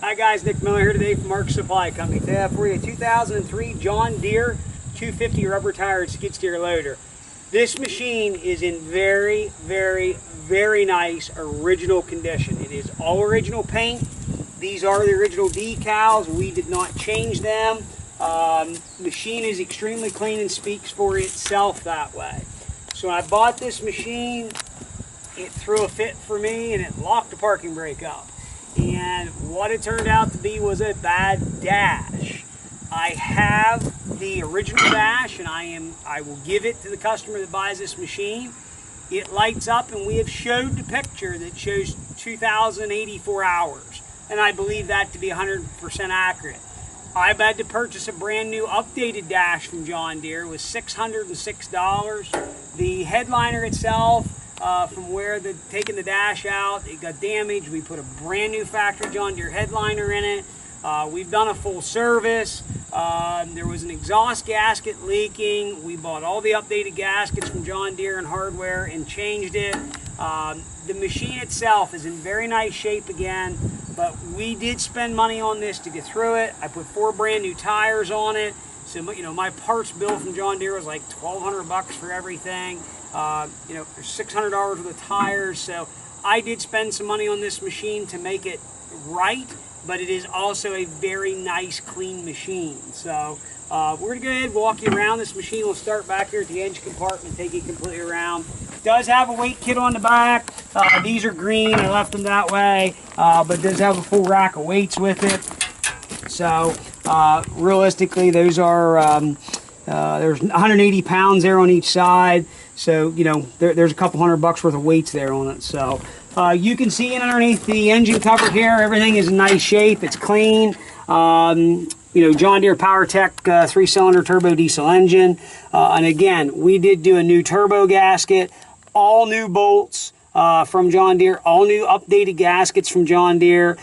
Hi guys, Nick Miller here today from Mark Supply Company. Today I have for you a 2003 John Deere 250 rubber tired skid steer loader. This machine is in very, very nice original condition. It is all original paint. These are the original decals. We did not change them. Machine is extremely clean and speaks for itself that way. So when I bought this machine, it threw a fit for me and it locked the parking brake up. And what it turned out to be was a bad dash. I have the original dash and I will give it to the customer that buys this machine. It lights up and we have showed the picture that shows 2,084 hours. And I believe that to be 100% accurate. I've had to purchase a brand new updated dash from John Deere. It was $606. The headliner itself, from where taking the dash out, it got damaged. We put a brand new factory John Deere headliner in it. We've done a full service. There was an exhaust gasket leaking. We bought all the updated gaskets from John Deere and hardware and changed it. The machine itself is in very nice shape again, but we did spend money on this to get through it. I put 4 brand new tires on it. So, you know, my parts bill from John Deere was like $1,200 for everything. You know, there's $600 worth of tires. So I did spend some money on this machine to make it right, but it is also a very nice, clean machine. So we're going to go ahead and walk you around this machine. We'll start back here at the engine compartment, take you completely around. It does have a weight kit on the back. These are green. I left them that way, but it does have a full rack of weights with it. So realistically, those are there's 180 pounds there on each side. So, you know, there's a couple $100 worth of weights there on it. So you can see underneath the engine cover here, everything is in nice shape. It's clean. You know, John Deere PowerTech 3-cylinder turbo diesel engine. And again, we did do a new turbo gasket, all new bolts from John Deere, all new updated gaskets from John Deere.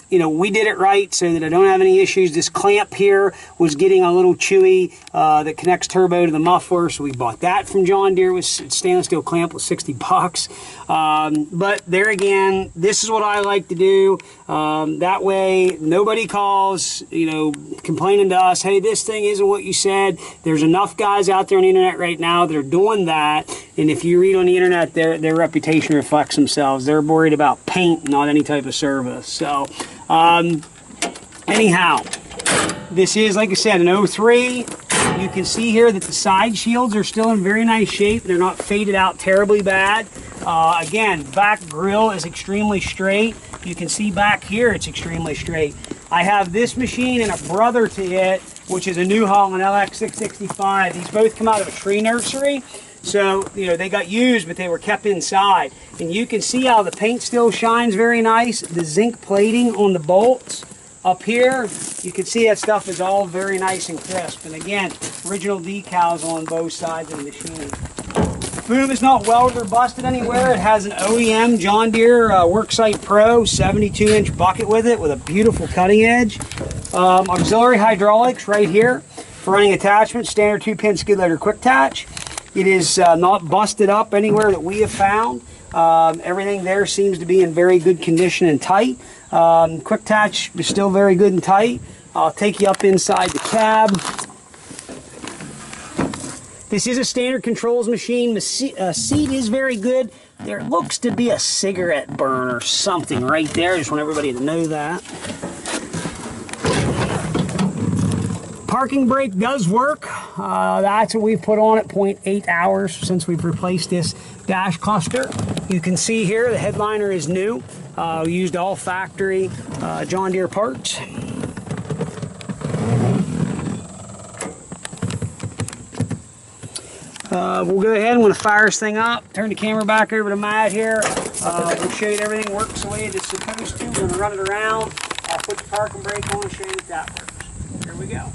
You know, we did it right so that I don't have any issues. This clamp here was getting a little chewy that connects turbo to the muffler, so we bought that from John Deere. It was stainless steel clamp was $60. But there again, this is what I like to do. That way, nobody calls, you know, complaining to us, hey, this thing isn't what you said. There's enough guys out there on the internet right now that are doing that. And if you read on the internet, their reputation reflects themselves. They're worried about paint, not any type of service. So, anyhow, this is, like I said, an 03. You can see here that the side shields are still in very nice shape. They're not faded out terribly bad. Again, back grill is extremely straight. You can see back here it's extremely straight. I have this machine and a brother to it, which is a New Holland LX665. These both come out of a tree nursery. So, you know, they got used, but they were kept inside. And you can see how the paint still shines very nice. The zinc plating on the bolts up here, you can see that stuff is all very nice and crisp. And again, original decals on both sides of the machine. Boom is not welded or busted anywhere. It has an OEM John Deere Worksite Pro 72-inch bucket with it with a beautiful cutting edge. Auxiliary hydraulics right here for running attachments, standard 2-pin skid loader quick attach. It is not busted up anywhere that we have found. Everything there seems to be in very good condition and tight. Quick attach is still very good and tight. I'll take you up inside the cab. This is a standard controls machine. The seat is very good. There looks to be a cigarette burn or something right there. I just want everybody to know that. Parking brake does work. That's what we've put on at 0.8 hours since we've replaced this dash cluster. You can see here the headliner is new. We used all factory John Deere parts. We'll go ahead and want to fire this thing up. Turn the camera back over to Matt here. We'll show you that everything works the way it's supposed to. We're going to run it around. I'll put the parking brake on and show you that works. Here we go.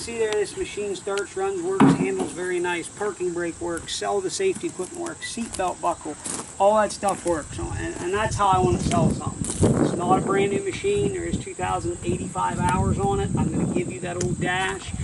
see there, this machine starts, runs, works, handles very nice, parking brake works, sell the safety equipment works, seat belt buckle, all that stuff works. And that's how I want to sell something. It's not a brand new machine. There is 2,085 hours on it. I'm going to give you that old dash.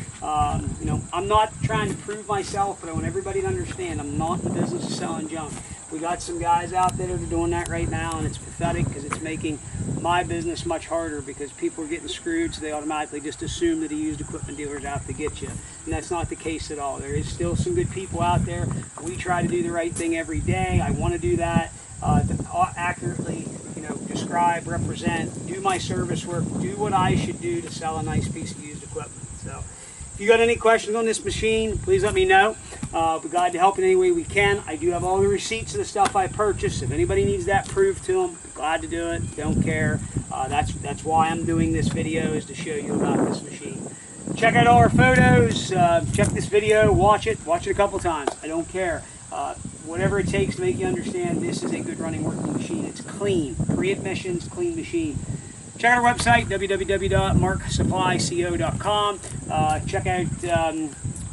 You know, I'm not trying to prove myself, but I want everybody to understand I'm not in the business of selling junk. We got some guys out there that are doing that right now, and it's pathetic because it's making my business much harder because people are getting screwed, so they automatically just assume that a used equipment dealer is out to get you. And that's not the case at all. There is still some good people out there. We try to do the right thing every day. I want to do that to accurately, you know, describe, represent, do my service work, do what I should do to sell a nice piece of used equipment. So if you got any questions on this machine, please let me know. We're glad to help in any way we can. I do have all the receipts of the stuff I purchased. If anybody needs that proved to them, glad to do it. Don't care. That's why I'm doing this video, is to show you about this machine. Check out all our photos. Check this video. Watch it. Watch it a couple times. I don't care. Whatever it takes to make you understand this is a good running working machine. It's clean. Pre-admissions, clean machine. Check out our website, www.marksupplyco.com. Check out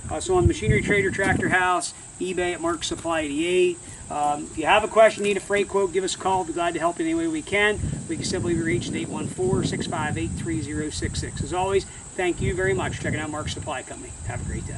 also on Machinery Trader Tractor House, eBay at Mark Supply 88. If you have a question, need a freight quote, give us a call. We'll be glad to help in any way we can. We can simply be reached at 814-658-3066. As always, thank you very much for checking out Mark Supply Company. Have a great day.